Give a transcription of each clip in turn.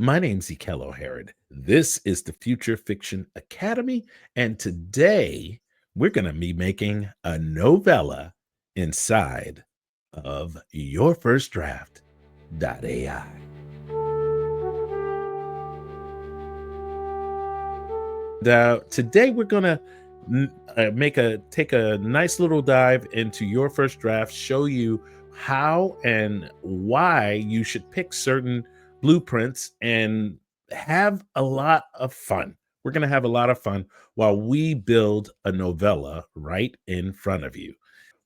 My name's Ekello Harrid. This is the Future Fiction Academy, and today we're going to be making a novella inside of YourFirstDraft.ai. Now, today we're going to take a nice little dive into your first draft, show you how and why you should pick certain blueprints and have a lot of fun. We're going to have a lot of fun while we build a novella right in front of you.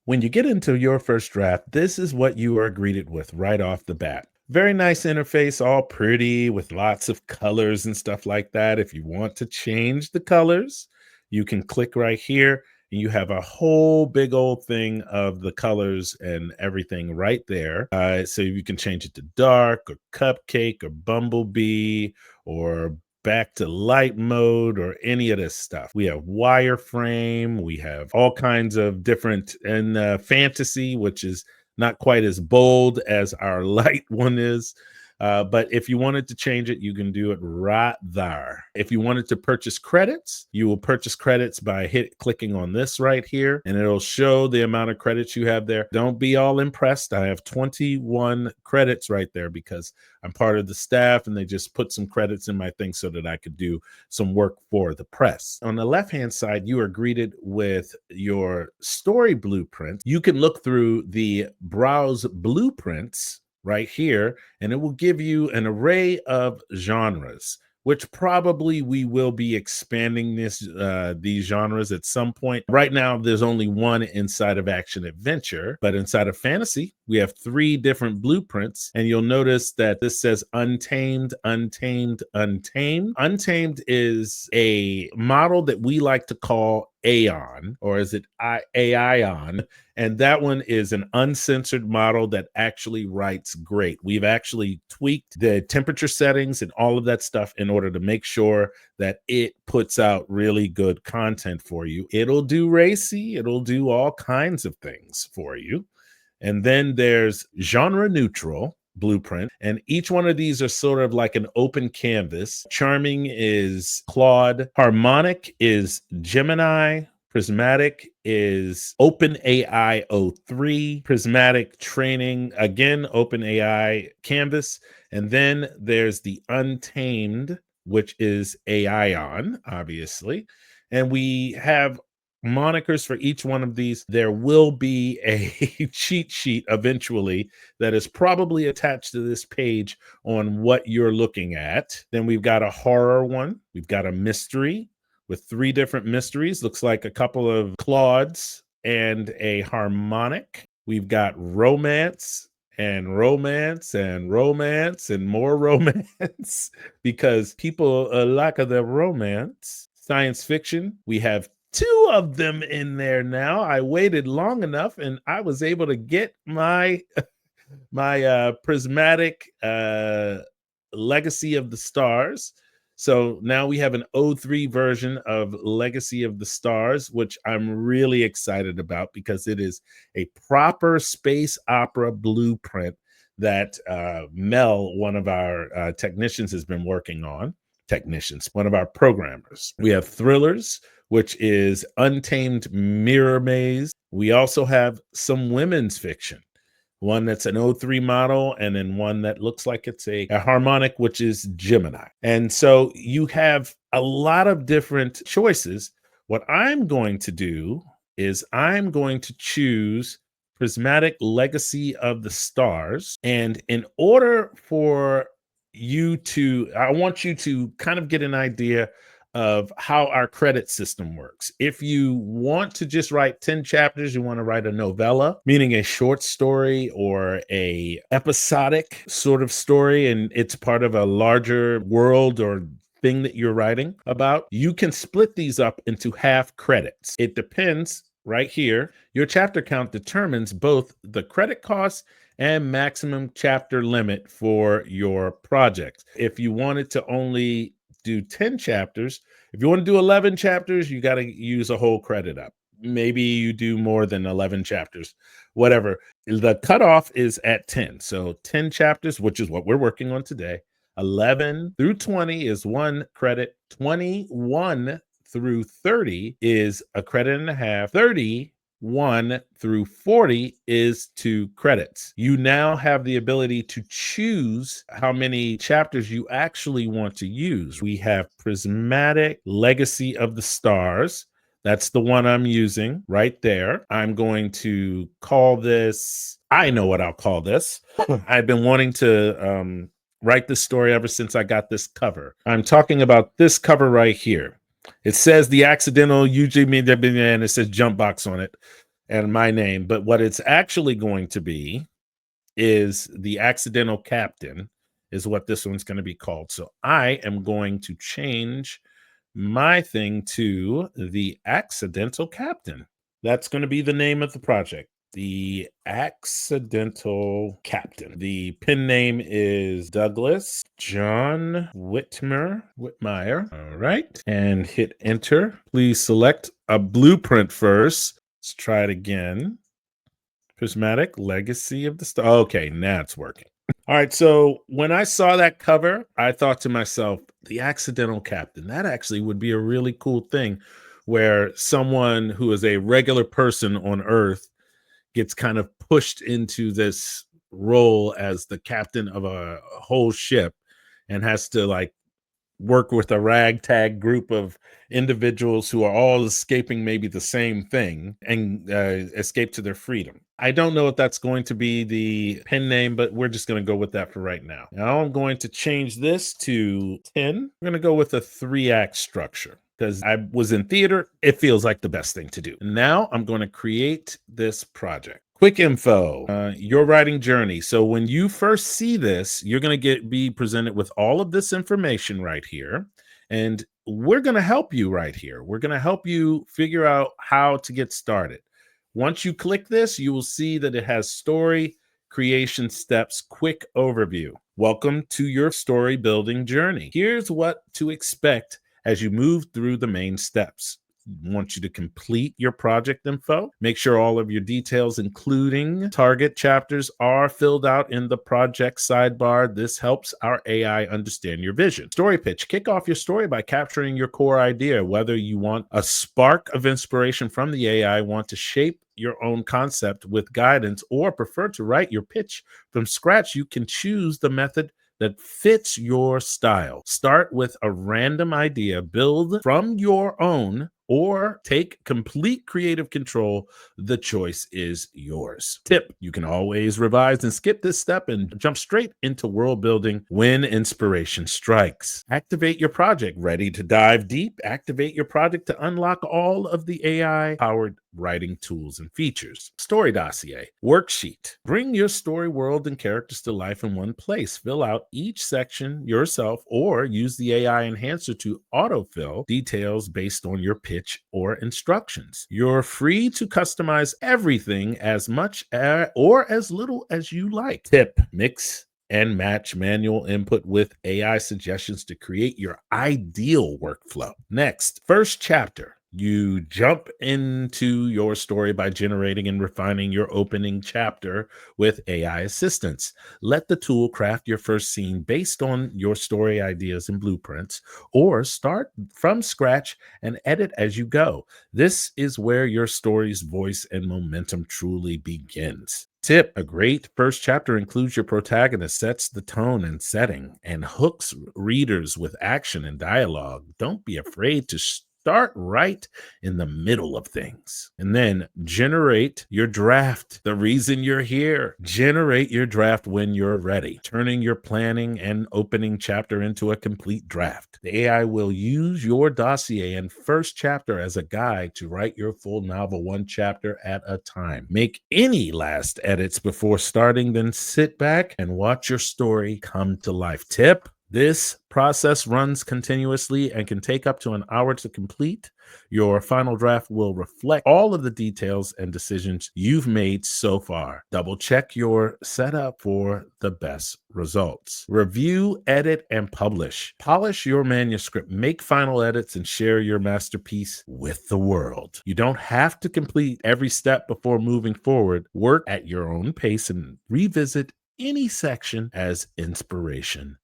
When you get into your first draft, this is what you are greeted with right off the bat. Very nice interface, all pretty with lots of colors and stuff like that. If you want to change the colors, you can click right here and you have a whole big old thing of the colors and everything right there. So you can change it to dark or cupcake or bumblebee or back to light mode or any of this stuff. We have wireframe, we have all kinds of different and fantasy, which is not quite as bold as our light one is. But if you wanted to change it, you can do it right there. If you wanted to purchase credits, you will purchase credits by clicking on this right here, and it'll show the amount of credits you have there. Don't be all impressed. I have 21 credits right there because I'm part of the staff, and they just put some credits in my thing so that I could do some work for the press. On the left-hand side, you are greeted with your story blueprint. You can look through the browse blueprints right here, and it will give you an array of genres, which probably we will be expanding these genres at some point. Right now, there's only one inside of action adventure, but inside of fantasy, we have 3 different blueprints, and you'll notice that this says Untamed, Untamed, Untamed. Untamed is a model that we like to call Aeon, or is it Aion? And that one is an uncensored model that actually writes great. We've actually tweaked the temperature settings and all of that stuff in order to make sure that it puts out really good content for you. It'll do racy, it'll do all kinds of things for you. And then there's genre neutral blueprint. And each one of these are sort of like an open canvas. Charming is Claude. Harmonic is Gemini. Prismatic is OpenAI 03. Prismatic training, again, OpenAI canvas. And then there's the Untamed, which is Aion, obviously. And we have monikers for each one of these. There will be a cheat sheet eventually that is probably attached to this page on what you're looking at. Then we've got a horror one. We've got a mystery with 3 different mysteries. Looks like a couple of Claudes and a harmonic. We've got romance and romance and romance and more romance because people lack of the romance. Science fiction. We have 2 of them in there now. I waited long enough and I was able to get my prismatic Legacy of the Stars. So now we have an O3 version of Legacy of the Stars, which I'm really excited about because it is a proper space opera blueprint that Mel, one of our technicians, has been working on. One of our programmers. We have thrillers, which is Untamed Mirror Maze. We also have some women's fiction. One that's an O3 model, and then one that looks like it's a harmonic, which is Gemini. And so you have a lot of different choices. What I'm going to do is I'm going to choose Prismatic Legacy of the Stars. And in order for I want you to kind of get an idea of how our credit system works. If you want to just write 10 chapters, you want to write a novella, meaning a short story or a episodic sort of story, and it's part of a larger world or thing that you're writing about, you can split these up into half credits. It depends right here. Your chapter count determines both the credit cost and maximum chapter limit for your project. If you wanted to only do 10 chapters, if you want to do 11 chapters, you got to use a whole credit up. Maybe you do more than 11 chapters, whatever. The cutoff is at 10. So 10 chapters, which is what we're working on today. 11 through 20 is 1 credit. 21 through 30 is a credit and a half. 31 through 40 is 2 credits. You now have the ability to choose how many chapters you actually want to use. We have Prismatic Legacy of the Stars. That's the one I'm using right there. I'm going to call this, I know what I'll call this. I've been wanting to write this story ever since I got this cover. I'm talking about this cover right here. It says the accidental UG, and it says jump box on it and my name. But what it's actually going to be is the accidental captain, is what this one's going to be called. So I am going to change my thing to the accidental captain. That's going to be the name of the project. The accidental captain. The pen name is Douglas John Whitmire. All right. And hit enter. Please select a blueprint first. Let's try it again. Prismatic Legacy of the Star. Okay, now it's working. All right, so when I saw that cover, I thought to myself, the accidental captain, that actually would be a really cool thing where someone who is a regular person on Earth gets kind of pushed into this role as the captain of a whole ship and has to like work with a ragtag group of individuals who are all escaping maybe the same thing and escape to their freedom. I don't know if that's going to be the pen name, but we're just going to go with that for right now. Now I'm going to change this to 10. We're going to go with a 3-act structure because I was in theater. It feels like the best thing to do. Now I'm going to create this project. Quick info, your writing journey. So when you first see this, you're going to be presented with all of this information right here. And we're going to help you right here. We're going to help you figure out how to get started. Once you click this, you will see that it has story creation steps, quick overview. Welcome to your story building journey. Here's what to expect as you move through the main steps. Want you to complete your project info. Make sure all of your details, including target chapters, are filled out in the project sidebar. This helps our AI understand your vision. Story pitch. Kick off your story by capturing your core idea, whether you want a spark of inspiration from the AI, want to shape your own concept with guidance, or prefer to write your pitch from scratch. You can choose the method that fits your style. Start with a random idea, build from your own, or take complete creative control. The choice is yours. Tip: you can always revise and skip this step and jump straight into world building when inspiration strikes. Activate your project. Ready to dive deep? Activate your project to unlock all of the AI powered writing tools and features. Story dossier. Worksheet. Bring your story world and characters to life in one place. Fill out each section yourself or use the AI enhancer to autofill details based on your pitch or instructions. You're free to customize everything as much or as little as you like. Tip: mix and match manual input with AI suggestions to create your ideal workflow. Next, first chapter. You jump into your story by generating and refining your opening chapter with AI assistance. Let the tool craft your first scene based on your story ideas and blueprints, or start from scratch and edit as you go. This is where your story's voice and momentum truly begins. Tip: a great first chapter includes your protagonist, sets the tone and setting, and hooks readers with action and dialogue. Don't be afraid to start right in the middle of things. And then generate your draft. The reason you're here. Generate your draft when you're ready, turning your planning and opening chapter into a complete draft. The AI will use your dossier and first chapter as a guide to write your full novel, one chapter at a time. Make any last edits before starting, then sit back and watch your story come to life. Tip: this process runs continuously and can take up to an hour to complete. Your final draft will reflect all of the details and decisions you've made so far. Double check your setup for the best results. Review, edit, and publish. Polish your manuscript, make final edits, and share your masterpiece with the world. You don't have to complete every step before moving forward. Work at your own pace and revisit any section as inspiration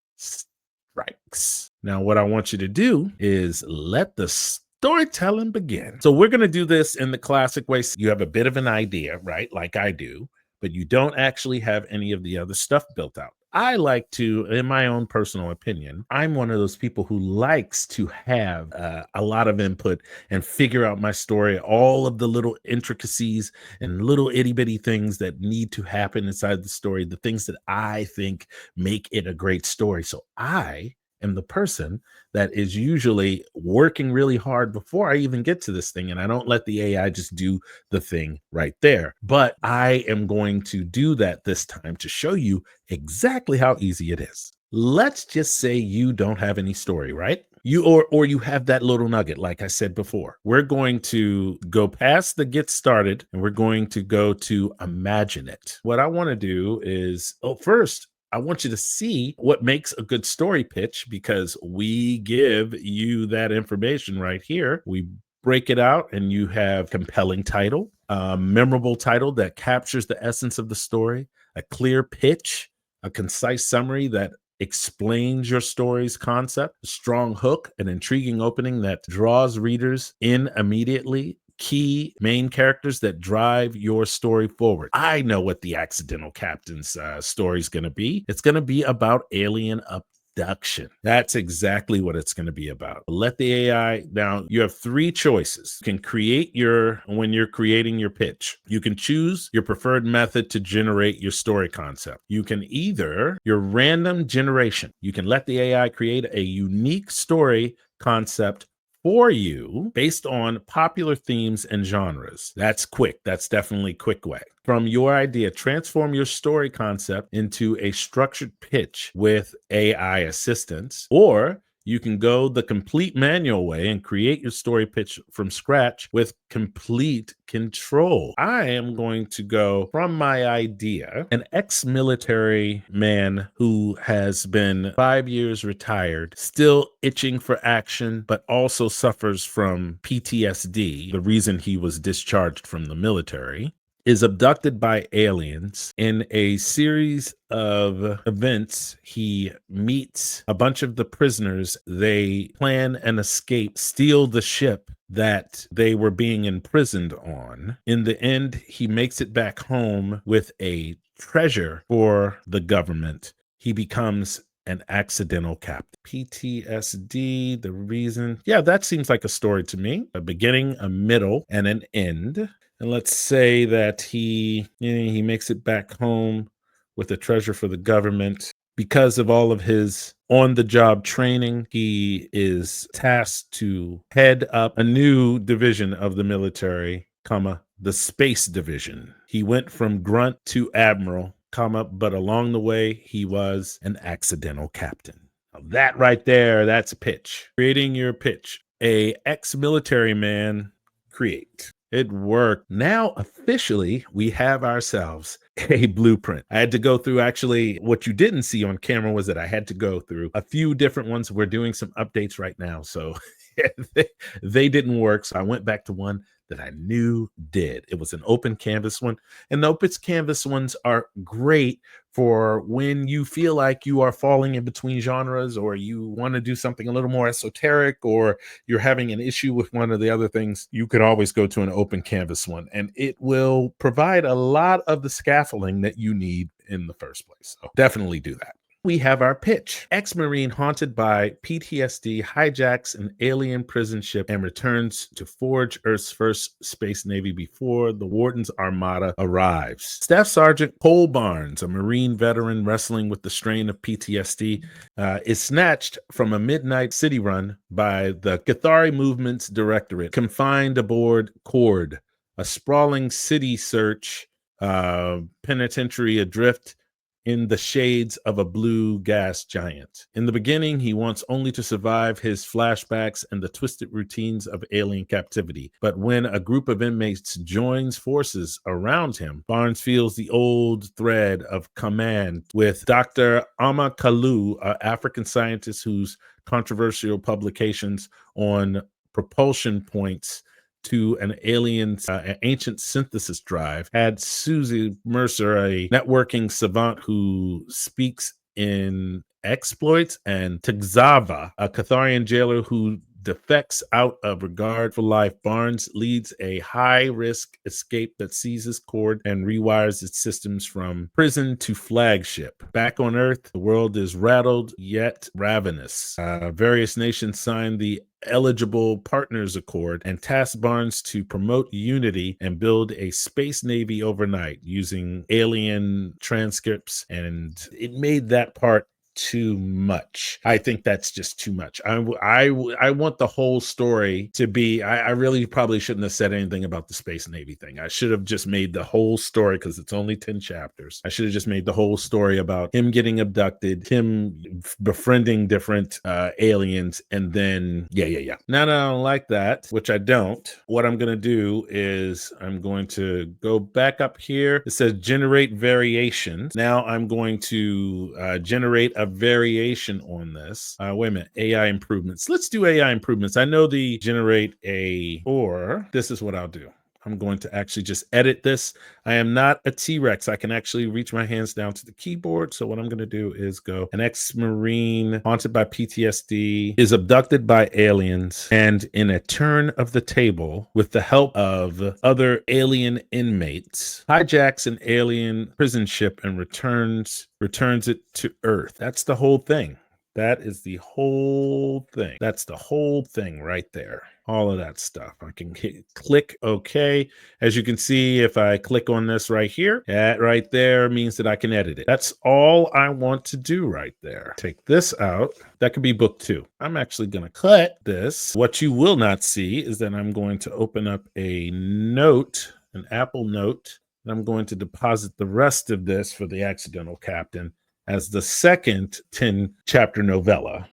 strikes. Now, what I want you to do is let the storytelling begin. So, we're going to do this in the classic way. You have a bit of an idea, right? Like I do, but you don't actually have any of the other stuff built out. I like to, in my own personal opinion, I'm one of those people who likes to have a lot of input and figure out my story, all of the little intricacies and little itty bitty things that need to happen inside the story, the things that I think make it a great story. So I am the person that is usually working really hard before I even get to this thing. And I don't let the AI just do the thing right there. But I am going to do that this time to show you exactly how easy it is. Let's just say you don't have any story, right? You you have that little nugget, like I said before. We're going to go past the get started and we're going to go to imagine it. What I want to do is, first, I want you to see what makes a good story pitch because we give you that information right here. We break it out and you have compelling title, a memorable title that captures the essence of the story, a clear pitch, a concise summary that explains your story's concept, a strong hook, an intriguing opening that draws readers in immediately, key main characters that drive your story forward. I know what the accidental captain's story is going to be. It's going to be about alien abduction. That's exactly what it's going to be about. Let the AI, now you have three choices. You can when you're creating your pitch, you can choose your preferred method to generate your story concept. You can your random generation. You can let the AI create a unique story concept for you based on popular themes and genres. That's quick. That's definitely quick way. From your idea, transform your story concept into a structured pitch with AI assistance, or you can go the complete manual way and create your story pitch from scratch with complete control. I am going to go from my idea, an ex-military man who has been 5 years retired, still itching for action, but also suffers from PTSD, the reason he was discharged from the military, is abducted by aliens. In a series of events, he meets a bunch of the prisoners. They plan an escape, steal the ship that they were being imprisoned on. In the end, he makes it back home with a treasure for the government. He becomes an accidental captain. PTSD, the reason. Yeah, that seems like a story to me. A beginning, a middle, and an end. And let's say that he makes it back home with a treasure for the government. Because of all of his on-the-job training, he is tasked to head up a new division of the military, the space division. He went from grunt to admiral, but along the way, he was an accidental captain. Now that right there, that's pitch. Creating your pitch. A ex-military man create. It worked. Now, officially, we have ourselves a blueprint. I had to go through, actually, what you didn't see on camera was that I had to go through a few different ones. We're doing some updates right now. So they didn't work. So I went back to one that I knew did. It was an open canvas one. And the open canvas ones are great for when you feel like you are falling in between genres, or you want to do something a little more esoteric, or you're having an issue with one of the other things. You could always go to an open canvas one, and it will provide a lot of the scaffolding that you need in the first place. So definitely do that. We have our pitch. Ex-Marine haunted by PTSD hijacks an alien prison ship and returns to forge Earth's first space navy before the Warden's armada arrives. Staff Sergeant Cole Barnes, a Marine veteran wrestling with the strain of PTSD, is snatched from a midnight city run by the Cathari Movement's Directorate, confined aboard Cord, a sprawling city search penitentiary adrift in the shades of a blue gas giant. In the beginning, he wants only to survive his flashbacks and the twisted routines of alien captivity. But when a group of inmates joins forces around him, Barnes feels the old thread of command with Dr. Ama Kalu, an African scientist whose controversial publications on propulsion points to an ancient synthesis drive, had Susie Mercer, a networking savant who speaks in exploits, and Tagzava, a Catharian jailer who defects out of regard for life. Barnes leads a high risk escape that seizes cord and rewires its systems from prison to flagship. Back on Earth, the world is rattled yet ravenous. Various nations sign the Eligible Partners Accord and task Barnes to promote unity and build a space navy overnight using alien transcripts. And it made that part too much. I think that's just too much. I want the whole story to be. I really probably shouldn't have said anything about the Space Navy thing. I should have just made the whole story, because it's only 10 chapters. I should have just made the whole story about him getting abducted, him befriending different aliens, and then yeah. Now that I don't like that, which I don't, what I'm gonna do is I'm going to go back up here. It says generate variations. Now I'm going to generate a variation on this. Wait a minute, AI improvements. Let's do AI improvements. I know the generate a, or this is what I'll do. I'm going to actually just edit this. I am not a T-Rex. I can actually reach my hands down to the keyboard. So what I'm going to do is go, an ex-Marine haunted by PTSD is abducted by aliens, and in a turn of the table, with the help of other alien inmates, hijacks an alien prison ship and returns it to Earth. That's the whole thing. That is the whole thing. That's the whole thing right there. All of that stuff. I can click OK. As you can see, if I click on this right here, that right there means that I can edit it. That's all I want to do right there. Take this out. That could be book 2. I'm actually going to cut this. What you will not see is that I'm going to open up a note, an Apple Note, and I'm going to deposit the rest of this for the Accidental Captain as the second 10 chapter novella.